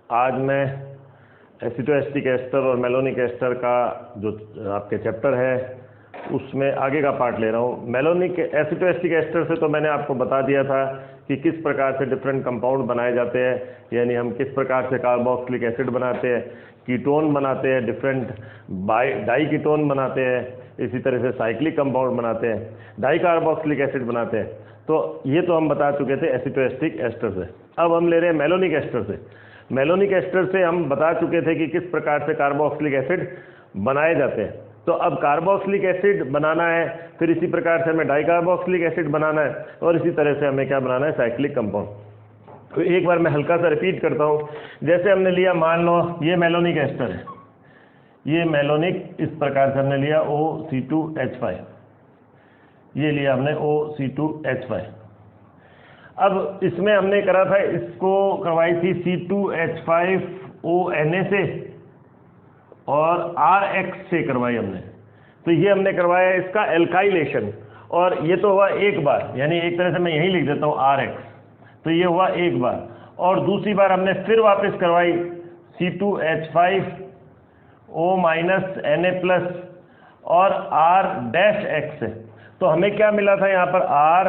आज मैं एसिटोएस्टिक एस्टर और मेलोनिक एस्टर का जो आपके चैप्टर है उसमें आगे का पार्ट ले रहा हूँ। मेलोनिक एसिटोएस्टिक एस्टर से तो मैंने आपको बता दिया था कि किस प्रकार से डिफरेंट कंपाउंड बनाए जाते हैं, यानी हम किस प्रकार से कार्बोक्सिलिक एसिड बनाते हैं, कीटोन बनाते हैं, डिफरेंट डाई कीटोन बनाते हैं, इसी तरह से साइक्लिक कंपाउंड बनाते हैं, डाई कार्बोक्सिलिक एसिड बनाते हैं। तो ये तो हम बता चुके थे एसिटोएस्टिक एस्टर से। अब हम ले रहे हैं मेलोनिक एस्टर से। मेलोनिक एस्टर से हम बता चुके थे कि किस प्रकार से कार्बोक्सिलिक एसिड बनाए जाते हैं। तो अब कार्बोक्सिलिक एसिड बनाना है, फिर इसी प्रकार से हमें डाइकार्बोक्सिलिक एसिड बनाना है और इसी तरह से हमें क्या बनाना है, साइक्लिक कंपाउंड। तो एक बार मैं हल्का सा रिपीट करता हूँ। जैसे हमने लिया, मान लो ये मेलोनिक एस्टर है, ये मेलोनिक इस प्रकार से हमने लिया OC2H5, ये लिया हमने OC2H5। अब इसमें हमने करा था, इसको करवाई थी C2H5ONa से और RX से करवाई हमने। तो ये हमने करवाया इसका एल्काइलेशन, और ये तो हुआ एक बार, यानी एक तरह से मैं यही लिख देता हूँ RX। तो ये हुआ एक बार, और दूसरी बार हमने फिर वापस करवाई C2H5O-Na+ और R-X से। तो हमें क्या मिला था यहाँ पर, R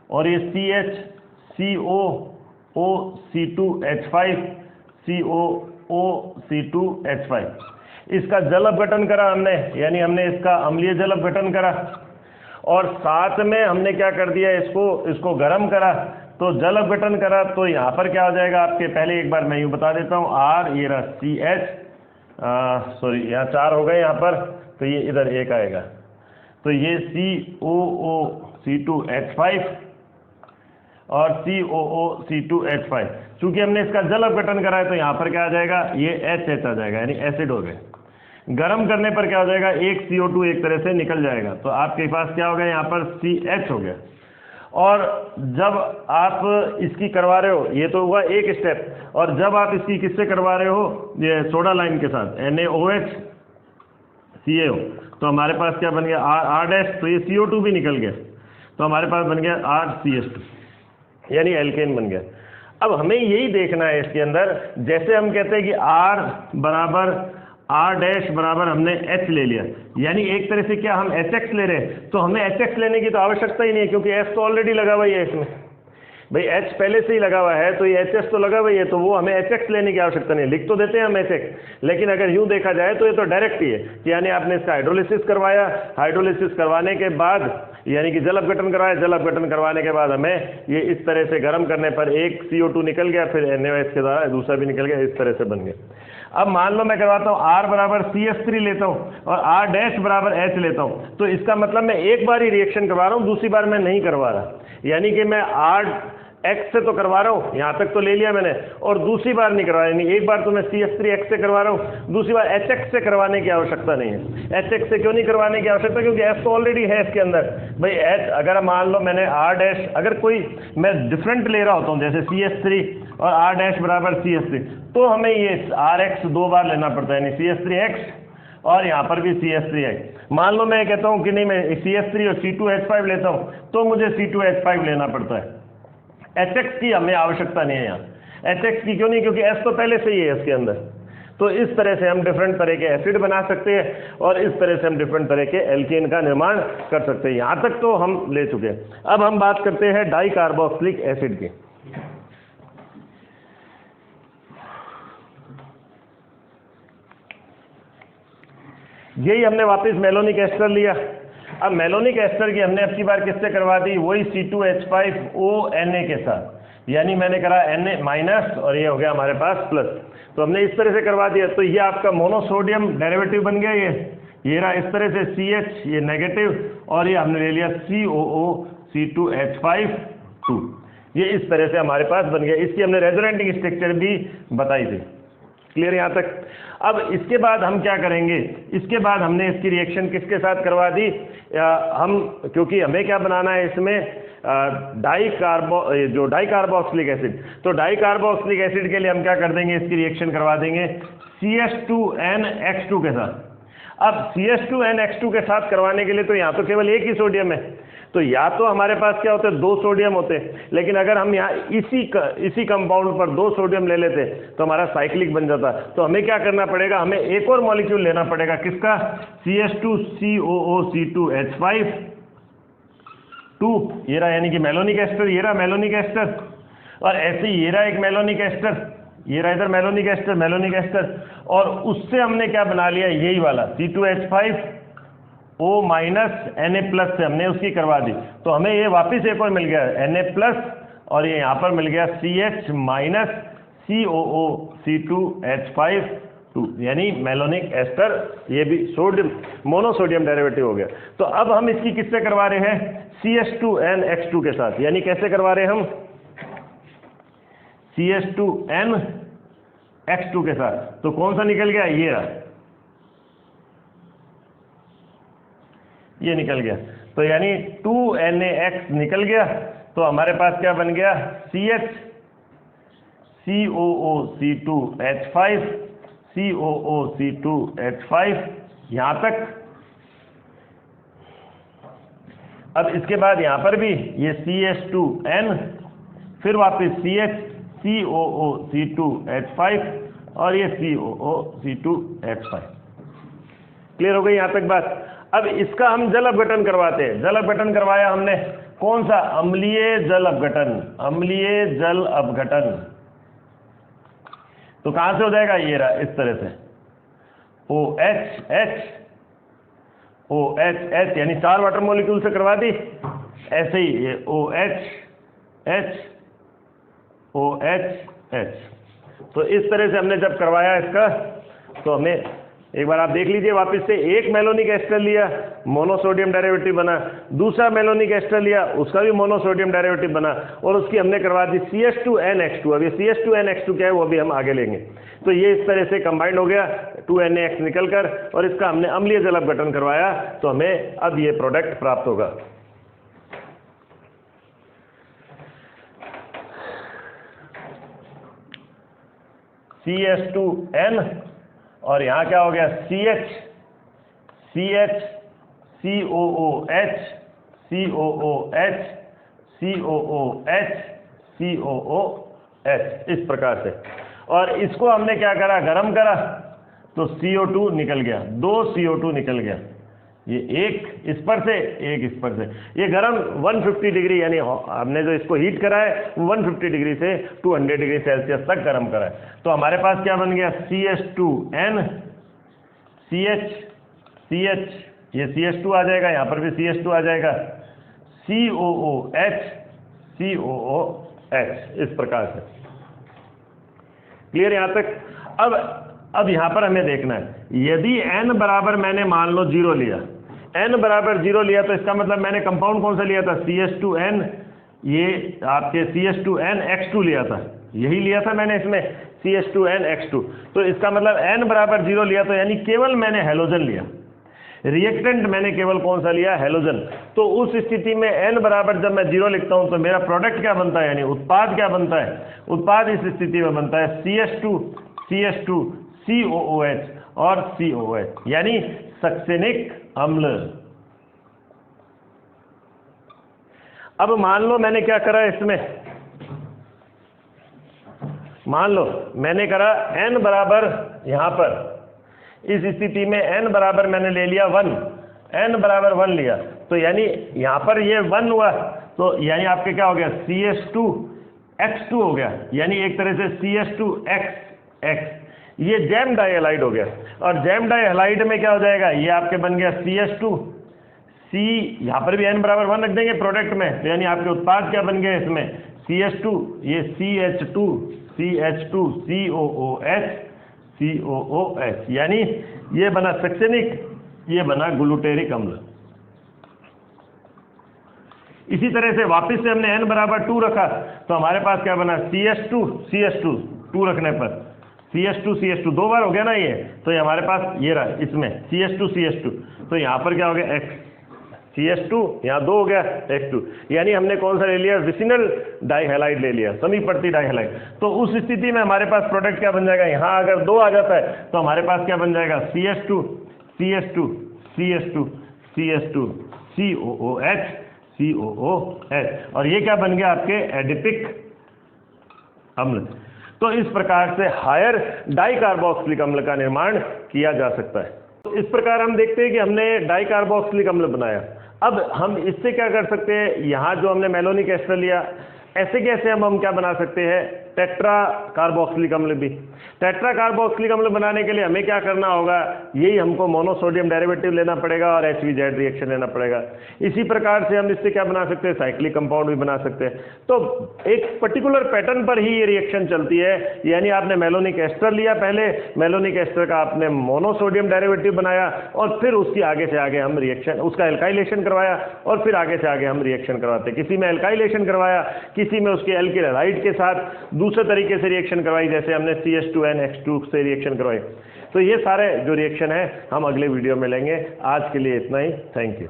और ये CHCOOC2H5 इसका जल अपघटन करा हमने, यानी हमने इसका अम्लीय जल अपघटन करा, और साथ में हमने क्या कर दिया, इसको गर्म करा, तो जल अपघटन करा। तो यहाँ पर क्या हो जाएगा आपके, पहले एक बार मैं यूँ बता देता हूँ, R, ये रहा CH, सॉरी यहाँ 4 हो गए यहाँ पर, तो ये इधर 1 आएगा। तो ये COOC2H5 और COOC2H5, चूंकि हमने इसका जल अपघटन करा है तो यहाँ पर क्या आ जाएगा, ये HH आ जाएगा, यानी एसिड हो गए। गर्म करने पर क्या हो जाएगा, एक CO2 एक तरह से निकल जाएगा, तो आपके पास क्या हो गया, यहाँ पर CH हो गया। और जब आप इसकी करवा रहे हो, ये तो हुआ एक स्टेप, और जब आप इसकी किससे करवा रहे हो, ये सोडा लाइम के साथ NaOH CaO, तो हमारे पास क्या बन गया, R', तो ये CO2 भी निकल गया, तो हमारे पास बन गया RCH2, यानी एल्केन बन गया। अब हमें यही देखना है इसके अंदर, जैसे हम कहते हैं कि R बराबर हमने H ले लिया, यानी एक तरह से क्या हम HX ले रहे हैं, तो हमें HX लेने की तो आवश्यकता ही नहीं है, क्योंकि H तो ऑलरेडी लगा हुआ ही है इसमें। भाई H पहले से ही लगा हुआ है, तो ये HS तो लगा हुआ ही है, तो वो हमें HX लेने की आवश्यकता नहीं। लिख तो देते हैं हम HX, लेकिन अगर यूँ देखा जाए तो ये तो डायरेक्ट ही है कि यानी आपने इसका हाइड्रोलिसिस करवाया, हाइड्रोलिसिस करवाने के बाद यानी कि जल अपघटन करवाया, जल अपघटन करवाने के बाद हमें ये इस तरह से गर्म करने पर एक CO2 निकल गया, फिर NaOH के द्वारा दूसरा भी निकल गया, इस तरह से बन गया। अब मान लो मैं करवाता हूँ R बराबर CH3 लेता हूँ और R' बराबर H लेता हूँ, तो इसका मतलब मैं एक बार ही रिएक्शन करवा रहा हूँ, दूसरी बार मैं नहीं करवा रहा। यानी कि मैं RX से तो करवा रहा हूँ, यहाँ तक तो ले लिया मैंने, और दूसरी बार नहीं करवा, यानी एक बार तो मैं CH3X से करवा रहा हूँ, दूसरी बार HX से करवाने की आवश्यकता नहीं है। HX से क्यों नहीं करवाने की आवश्यकता, क्योंकि H तो ऑलरेडी है इसके अंदर। भाई H अगर मान लो मैंने R', अगर कोई मैं डिफरेंट ले रहा होता हूँ, जैसे CH3 और R' बराबर CH3, तो हमें ये RX 2 बार लेना पड़ता है, यानी CH3X और यहाँ पर भी CH3X। मान लो मैं कहता हूँ कि नहीं, मैं CH3 और C2H5 लेता हूँ, तो मुझे C2H5 लेना पड़ता है। HX की हमें आवश्यकता नहीं है यहाँ। HX की क्यों नहीं, क्योंकि S तो पहले से ही है इसके अंदर। तो इस तरह से हम डिफरेंट तरह के एसिड बना सकते हैं, और इस तरह से हम डिफरेंट तरह के एल्केन का निर्माण कर सकते हैं। यहाँ तक तो हम ले चुके हैं। अब हम बात करते हैं डाई कार्बोक्सिलिक एसिड की। यही हमने वापस मेलोनिक एस्टर लिया। अब मेलोनिक एस्टर की हमने अब की बार किससे करवा दी, वही C2H5ONa के साथ, यानी मैंने करा Na- और ये हो गया हमारे पास प्लस। तो हमने इस तरह से करवा दिया, तो ये आपका मोनोसोडियम डेरिवेटिव बन गया। ये रहा इस तरह से CH, ये नेगेटिव, और ये हमने ले लिया COOC2H5 ये इस तरह से हमारे पास बन गया। इसकी हमने रेजोनेटिंग स्ट्रक्चर भी बताई थी। क्लियर यहाँ तक। अब इसके बाद हम क्या करेंगे, इसके बाद हमने इसकी रिएक्शन किसके साथ करवा दी, क्योंकि हमें क्या बनाना है इसमें, डाई कार्बोक्सिलिक एसिड। तो डाई कार्बोक्सिलिक एसिड के लिए हम क्या कर देंगे, इसकी रिएक्शन करवा देंगे CH2NX2 के साथ। अब CH2NX2 के साथ करवाने के लिए तो यहाँ तो केवल एक ही सोडियम है, तो या तो हमारे पास क्या होते हैं, 2 सोडियम होते, लेकिन अगर हम यहाँ इसी कंपाउंड पर 2 सोडियम ले लेते तो हमारा साइक्लिक बन जाता। तो हमें क्या करना पड़ेगा, हमें एक और मॉलिक्यूल लेना पड़ेगा, किसका, CH2COO2H5 2, ये रहा यानी कि मेलोनिक एस्टर, ये रहा मेलोनिक एस्टर, और ऐसे ही ये रहा एक मेलोनिक एस्टर, ये रहा इधर मेलोनिक एस्टर, और उससे हमने क्या बना लिया, यही वाला C2H5O माइनस Na+ से हमने उसकी करवा दी। तो हमें ये वापस एक और मिल गया Na+, और ये यहाँ पर मिल गया CH माइनस COO C2H5 2, यानी मेलोनिक एस्टर, ये भी सोडियम मोनोसोडियम डेरिवेटिव हो गया। तो अब हम इसकी किससे करवा रहे हैं, CH2NX2 के साथ, यानी कैसे करवा रहे हैं हम, CH2NX2 के साथ। तो कौन सा निकल गया, ये रहा, ये निकल गया, तो यानी 2NaX निकल गया। तो हमारे पास क्या बन गया, CH COOC2H5 यहाँ तक। अब इसके बाद यहाँ पर भी ये CH2N, फिर वापस CH COOC2H5 और ये COOC2H5। क्लियर हो गई यहाँ तक बात। अब इसका हम जल अपघटन करवाते हैं। जल अपघटन करवाया हमने, कौन सा, अम्लीय जल अपघटन। तो कहां से हो जाएगा, ये रहा इस तरह से OH यानी 4 वाटर मॉलिक्यूल से करवा दी, ऐसे ही ये OH। तो इस तरह से हमने जब करवाया इसका, तो हमें एक बार आप देख लीजिए वापस से, एक मेलोनिक एस्टर लिया, मोनोसोडियम डेरिवेटिव बना, दूसरा मेलोनिक एस्टर लिया, उसका भी मोनोसोडियम डेरिवेटिव बना, और उसकी हमने करवा दी CH2NX2। अब ये CH2NX2 क्या है वो भी हम आगे लेंगे। तो ये इस तरह से कंबाइंड हो गया 2NaX निकलकर, और इसका हमने अम्लीय जल अपघटन करवाया, तो हमें अब ये प्रोडक्ट प्राप्त होगा। CH2N, और यहाँ क्या हो गया, CH COOH, इस प्रकार से। और इसको हमने क्या करा, गरम करा, तो CO2 निकल गया, 2 CO2 निकल गया, ये एक इस पर से, एक इस पर से। ये गरम 150 डिग्री, यानी हमने जो इसको हीट करा है 150 डिग्री से 200 डिग्री सेल्सियस तक गरम करा है। तो हमारे पास क्या बन गया, CH2N, CH, ये CH2 आ जाएगा, यहाँ पर भी CH2 आ जाएगा, COOH, इस प्रकार से। क्लियर यहाँ तक। अब यहाँ पर हमें देखना है, यदि n बराबर मैंने मान लो 0 लिया, n बराबर 0 लिया, तो इसका मतलब मैंने कंपाउंड कौन सा लिया था, CH2N, ये आपके CH2NX2 लिया था, यही लिया था मैंने इसमें CH2NX2। तो इसका मतलब n बराबर 0 लिया, तो यानी केवल मैंने हेलोजन लिया, रिएक्टेंट मैंने केवल कौन सा लिया, हेलोजन। तो उस स्थिति में n बराबर जब मैं 0 लिखता हूं, तो मेरा प्रोडक्ट क्या बनता है, यानी उत्पाद क्या बनता है, उत्पाद इस स्थिति में बनता है CH2 COOH और COH, यानी सक्सेनिक अम्ल। अब मान लो मैंने क्या करा इसमें, मान लो मैंने करा n बराबर, यहां पर इस स्थिति में n बराबर मैंने ले लिया 1, n बराबर 1 लिया, तो यानी यहां पर ये 1 हुआ, तो यानी आपके क्या हो गया, CH2X2 हो गया, यानी एक तरह से CH2X, ये जैम डाइहैलाइड हो गया। और जैम डाइहैलाइड में क्या हो जाएगा, ये आपके बन गया CH2 C, यहाँ पर भी n बराबर 1 रख देंगे प्रोडक्ट में, तो यानी आपके उत्पाद क्या बन गए इसमें, CH2, ये CH2 COOH, यानी ये बना सक्सेनिक, ये बना ग्लूटेरिक अम्ल। इसी तरह से वापस से हमने n बराबर 2 रखा, तो हमारे पास क्या बना, CH2 2 रखने पर CH2 2 बार हो गया ना ये, तो ये हमारे पास ये रहा इसमें CH2, तो यहाँ पर क्या हो गया, X, CH2, यहाँ 2 हो गया, X2, यानी हमने कौन सा ले लिया, विसिनल डाइहैलाइड ले लिया, समीपवर्ती डाइहैलाइड। तो उस स्थिति में हमारे पास प्रोडक्ट क्या बन जाएगा, यहाँ अगर 2 आ जाता है तो हमारे पास क्या बन जाएगा, CH2 COOH COOH, और ये क्या बन गया आपके एडिपिक अम्ल। तो इस प्रकार से हायर डाई कार्बोक्सिलिक अम्ल का निर्माण किया जा सकता है। तो इस प्रकार हम देखते हैं कि हमने डाई कार्बोक्सिलिक अम्ल बनाया। अब हम इससे क्या कर सकते हैं, यहाँ जो हमने मेलोनिक एस्टर लिया, ऐसे कैसे हम क्या बना सकते हैं, टेट्रा कार्बोक्सिलिक अम्ल भी। टेट्रा कार्बोक्सिलिक अम्ल बनाने के लिए हमें क्या करना होगा, यही हमको मोनोसोडियम डेरिवेटिव लेना पड़ेगा और HVZ रिएक्शन लेना पड़ेगा। इसी प्रकार से हम इससे क्या बना सकते हैं, साइक्लिक कंपाउंड भी बना सकते हैं। तो एक पर्टिकुलर पैटर्न पर ही ये रिएक्शन चलती है, यानी आपने मेलोनिक एस्टर लिया, पहले मेलोनिक एस्टर का आपने मोनोसोडियम डेरिवेटिव बनाया और फिर उसकी आगे से आगे हम रिएक्शन, उसका एल्काइलेशन करवाया और फिर आगे से आगे हम रिएक्शन करवाते हैं। किसी में एल्काइलेशन करवाया, किसी में उसके एल्किल हैलाइड के साथ दूसरे तरीके से रिएक्शन करवाई, जैसे हमने CH2NH2 से रिएक्शन करवाई। तो ये सारे जो रिएक्शन है हम अगले वीडियो में लेंगे। आज के लिए इतना ही, थैंक यू।